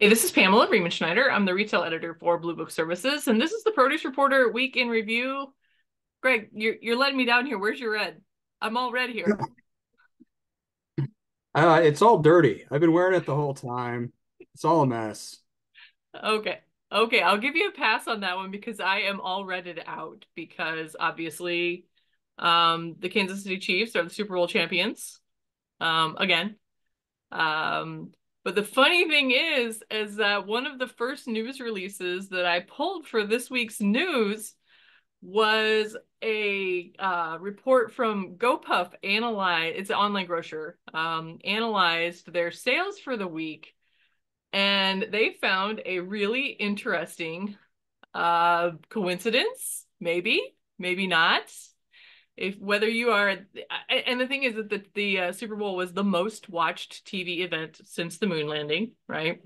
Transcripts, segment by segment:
Hey, this is Pamela Riemenschneider. I'm the retail editor for Blue Book Services, and this is the Produce Reporter Week in Review. Greg, you're letting me down here. Where's your red? I'm all red here. It's all dirty. I've been wearing it the whole time. It's all a mess. Okay. Okay, I'll give you a pass on that one because I am all redded out because obviously the Kansas City Chiefs are the Super Bowl champions. Again. Um, but the funny thing is that one of the first news releases that I pulled for this week's news was a report from GoPuff analyzed, it's an online grocer, analyzed their sales for the week, and they found a really interesting coincidence, maybe not. If whether you are, and the thing is that the Super Bowl was the most watched TV event since the moon landing, right?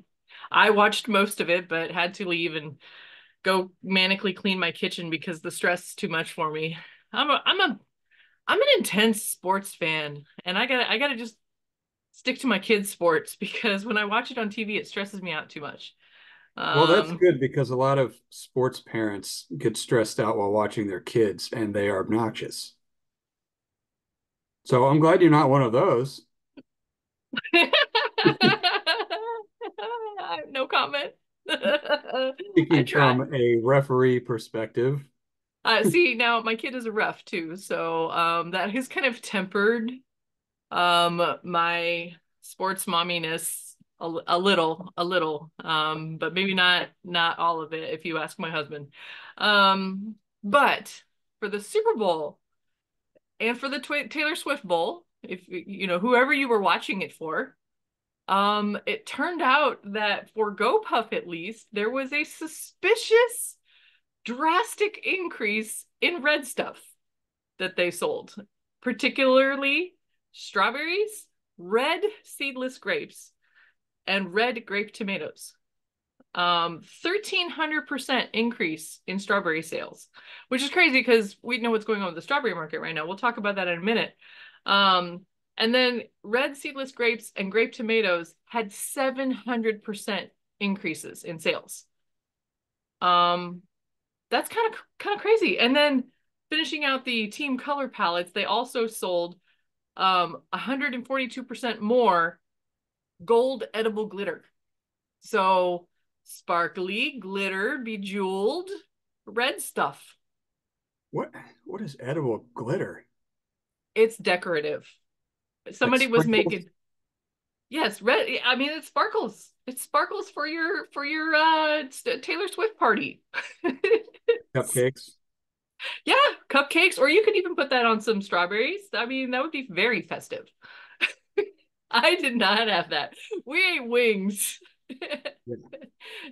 I watched most of it, but had to leave and go manically clean my kitchen because the stress is too much for me. I'm an intense sports fan, and I gotta just stick to my kids' sports because when I watch it on TV, it stresses me out too much. Well, that's Um, good because a lot of sports parents get stressed out while watching their kids and they are obnoxious. So I'm glad you're not one of those. no comment. I Speaking try. from a referee perspective, See, now my kid is a ref too, so that has kind of tempered my sports momminess a little, but maybe not all of it if you ask my husband. But for the Super Bowl and for the Taylor Swift Bowl, if you know whoever you were watching it for, it turned out that for GoPuff at least, there was a suspicious drastic increase in red stuff that they sold, particularly strawberries, red seedless grapes, and red grape tomatoes. 1,300% increase in strawberry sales, which is crazy because we know what's going on with the strawberry market right now. We'll talk about that in a minute. Um, and then red seedless grapes and grape tomatoes had 700% increases in sales. Um, that's kind of crazy. And then finishing out the team color palettes, they also sold 142% more gold edible glitter. So sparkly, glitter, bejeweled, red stuff. what what is edible glitter? It's decorative. Like Somebody was sprinkles, making, yes, red. I mean, it sparkles. It sparkles for your Taylor Swift party. cupcakes. Yeah, cupcakes, or you could even put that on some strawberries. I mean, that would be very festive. I did not have that. We ate wings Yeah.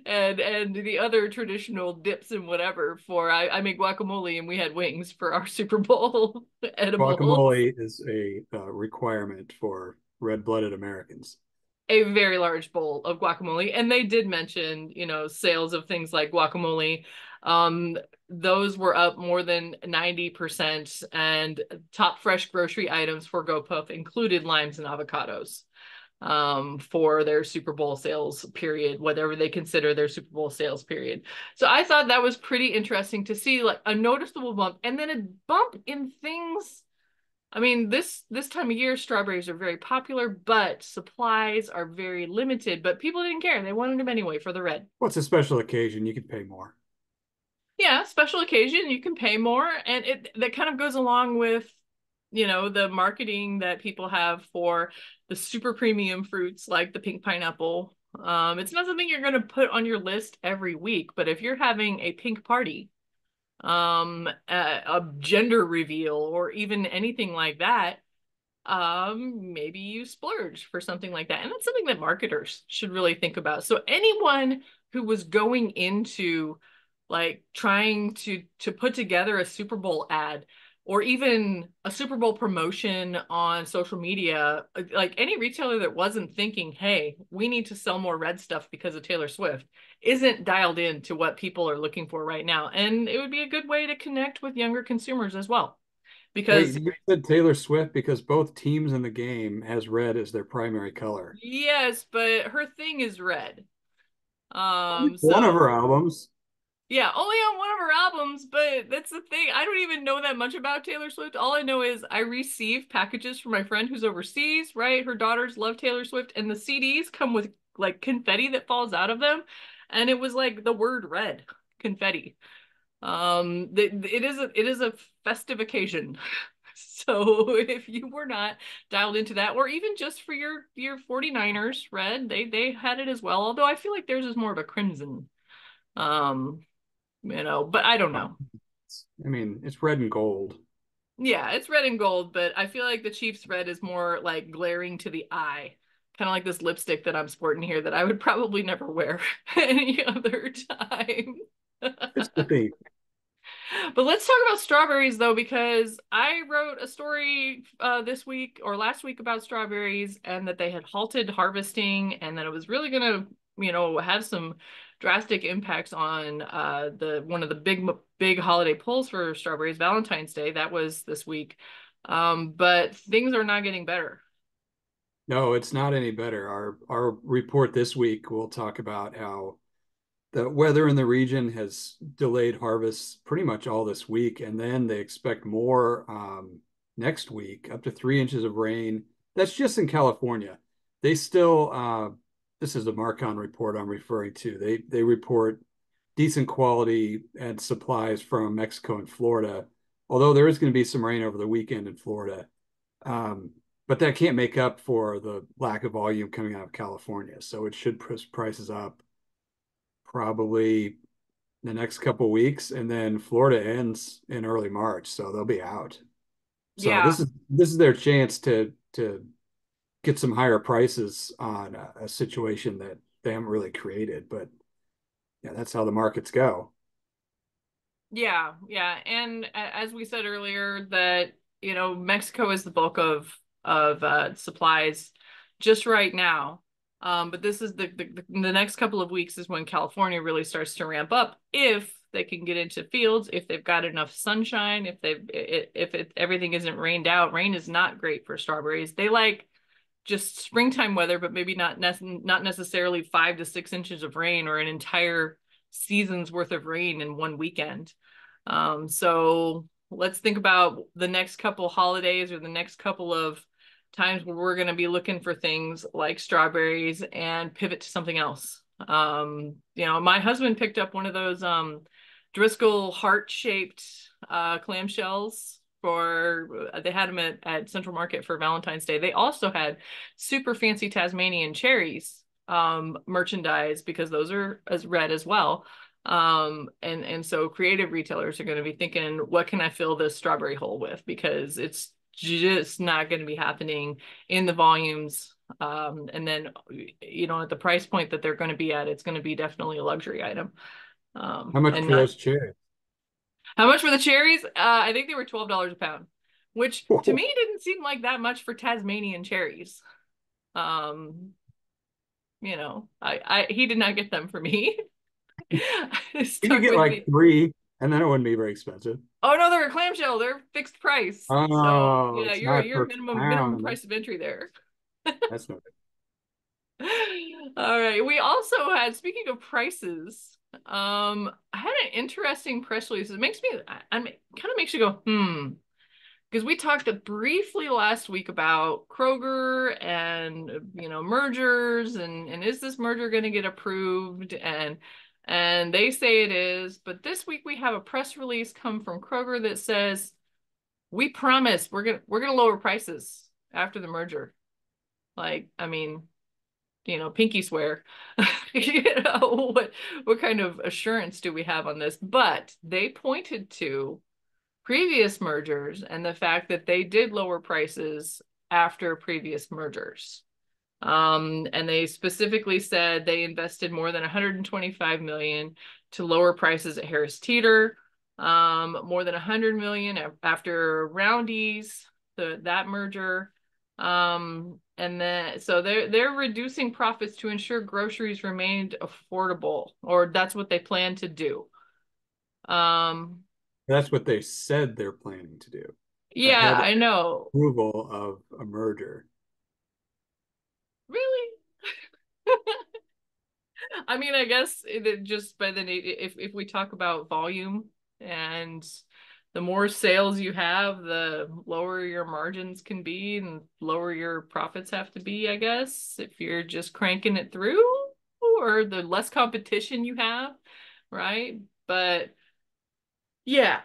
and the other traditional dips and whatever for I made guacamole and we had wings for our Super Bowl edibles. Guacamole is a requirement for red-blooded Americans. A very large bowl of guacamole. And they did mention, sales of things like guacamole. Um, those were up more than 90%. And top fresh grocery items for GoPuff included limes and avocados for their Super Bowl sales period, whatever they consider their Super Bowl sales period. So I thought that was pretty interesting to see like a noticeable bump and then a bump in things. I mean, this time of year, strawberries are very popular, but supplies are very limited. But people didn't care; they wanted them anyway for the red. What's a special occasion? You can pay more. Yeah, special occasion, you can pay more, and it that kind of goes along with, the marketing that people have for the super premium fruits like the pink pineapple. It's not something you're going to put on your list every week, but if you're having a pink party, a gender reveal, or even anything like that, maybe you splurge for something like that. And that's something that marketers should really think about. So anyone who was going into like trying to put together a Super Bowl ad or even a Super Bowl promotion on social media, like any retailer that wasn't thinking, hey, we need to sell more red stuff because of Taylor Swift, isn't dialed in to what people are looking for right now. And it would be a good way to connect with younger consumers as well. Wait, Because you said Taylor Swift because both teams in the game has red as their primary color. yes, but her thing is red. One of So her albums. yeah, only on one of her albums, but that's the thing. I don't even know that much about Taylor Swift. All I know is I receive packages from my friend who's overseas, right? Her daughters love Taylor Swift, and the CDs come with like confetti that falls out of them, and it was like the word red confetti. It is a festive occasion. So if you were not dialed into that, or even just for your 49ers red, they had it as well. Although I feel like theirs is more of a crimson. Um, but I don't know. I mean, it's red and gold. Yeah, it's red and gold, but I feel like the Chiefs red is more like glaring to the eye. Kind of like this lipstick that I'm sporting here that I would probably never wear any other time. It's the theme. But let's talk about strawberries though, because I wrote a story this week or last week about strawberries and that they had halted harvesting and that it was really gonna, have some drastic impacts on the one of the big holiday pulls for strawberries, Valentine's Day. That was this week. But things are not getting better. No, it's not any better. Our report this week will talk about how the weather in the region has delayed harvests pretty much all this week, and then they expect more next week, up to 3 inches of rain. That's just in California. They still, this is the Marcon report I'm referring to. They report decent quality and supplies from Mexico and Florida, although there is going to be some rain over the weekend in Florida. Um, but that can't make up for the lack of volume coming out of California. So it should push prices up probably the next couple weeks, and then Florida ends in early March, so they'll be out. So Yeah. this is their chance to get some higher prices on a situation that they haven't really created. But yeah, that's how the markets go. Yeah, yeah. And as we said earlier, that Mexico is the bulk of supplies just right now. But this is the next couple of weeks is when California really starts to ramp up if they can get into fields, if they've got enough sunshine, if everything isn't rained out. Rain is not great for strawberries. They like just springtime weather, but maybe not necessarily 5 to 6 inches of rain or an entire season's worth of rain in one weekend. So let's think about the next couple holidays or the next couple of times where we're going to be looking for things like strawberries and pivot to something else. My husband picked up one of those Driscoll heart-shaped clamshells for they had them at Central Market for Valentine's Day. They also had super fancy Tasmanian cherries merchandise because those are as red as well. And so creative retailers are going to be thinking, what can I fill this strawberry hole with? Because it's just not going to be happening in the volumes. And then, at the price point that they're going to be at, it's going to be definitely a luxury item. How much And for not those cherries? how much for the cherries? I think they were $12 a pound, which to Whoa. me didn't seem like that much for Tasmanian cherries. Um, he did not get them for me. You could Stuck get with like me. three, and then it wouldn't be very expensive. Oh no, they're a clamshell. They're fixed price. So Oh, yeah, it's not you're per minimum pound. price of entry there. That's not All right. We also had, speaking of prices, I had an interesting press release. It makes me, kind of makes you go, because we talked briefly last week about Kroger and mergers and is this merger going to get approved and they say it is, but this week we have a press release come from Kroger that says we promise we're gonna lower prices after the merger. Like, I mean, pinky swear. What kind of assurance do we have on this? But they pointed to previous mergers and the fact that they did lower prices after previous mergers. And they specifically said they invested more than 125 million to lower prices at Harris Teeter, more than 100 million after Roundy's, that merger. And then so they're reducing profits to ensure groceries remained affordable, or that's what they plan to do. Um, That's what they said they're planning to do yeah, ahead of I know. approval of a merger. Really? I mean, I guess it just by the if we talk about volume and the more sales you have, the lower your margins can be and lower your profits have to be, I guess, if you're just cranking it through or the less competition you have, right? But yeah,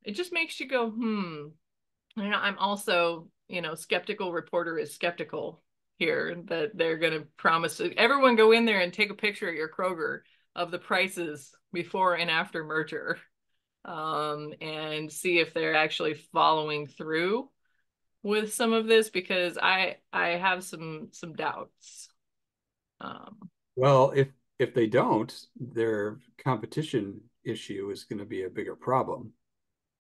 it just makes you go, hmm. And I'm also, skeptical reporter is skeptical here that they're going to promise everyone go in there and take a picture at your Kroger of the prices before and after merger, and see if they're actually following through with some of this because I have some doubts. Um, Well, if they don't, their competition issue is going to be a bigger problem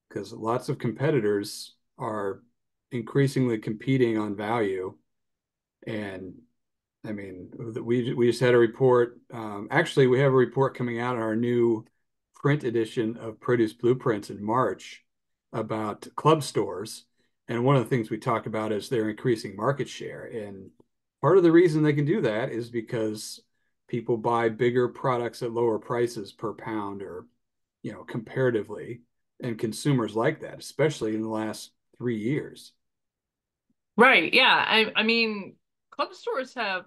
because lots of competitors are increasingly competing on value. And I mean, we just had a report. Actually, we have a report coming out in our new print edition of Produce Blueprints in March about club stores. And one of the things we talk about is their increasing market share. And part of the reason they can do that is because people buy bigger products at lower prices per pound or, comparatively. And consumers like that, especially in the last 3 years. right, yeah. I mean, club stores have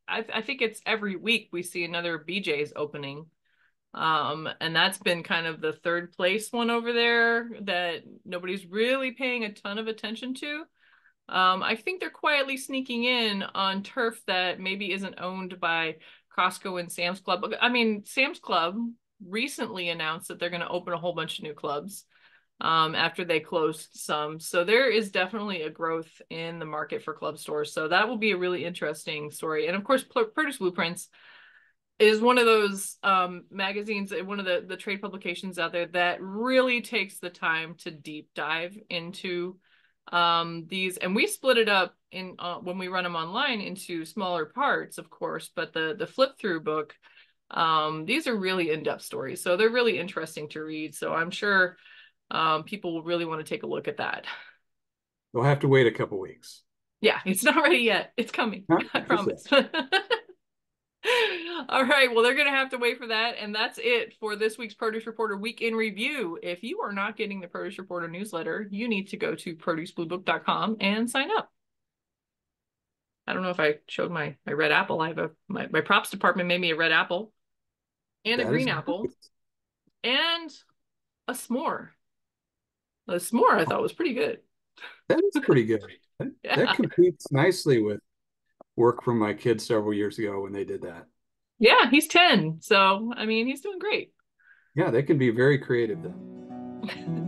I think it's every week we see another BJ's opening. And that's been kind of the third place one over there that nobody's really paying a ton of attention to. I think they're quietly sneaking in on turf that maybe isn't owned by Costco and Sam's Club. I mean, Sam's Club recently announced that they're going to open a whole bunch of new clubs after they closed some. So there is definitely a growth in the market for club stores. So that will be a really interesting story. And of course, Produce Blueprints is one of those magazines, one of the trade publications out there that really takes the time to deep dive into these. And we split it up in when we run them online into smaller parts, of course, but the flip through book, these are really in-depth stories. So they're really interesting to read. So I'm sure people will really want to take a look at that. They'll have to wait a couple weeks. Yeah, it's not ready yet. It's coming. Not I just yet. promise. All right. Well, they're going to have to wait for that. And that's it for this week's Produce Reporter Week in Review. If you are not getting the Produce Reporter newsletter, you need to go to producebluebook.com and sign up. I don't know if I showed my red apple. I have my props department made me a red apple and a That is green apple and a s'more. The s'more I thought was pretty good. that is pretty good. That Yeah. competes nicely with work from my kids several years ago when they did that. Yeah, he's 10. So, I mean, he's doing great. Yeah, they can be very creative then.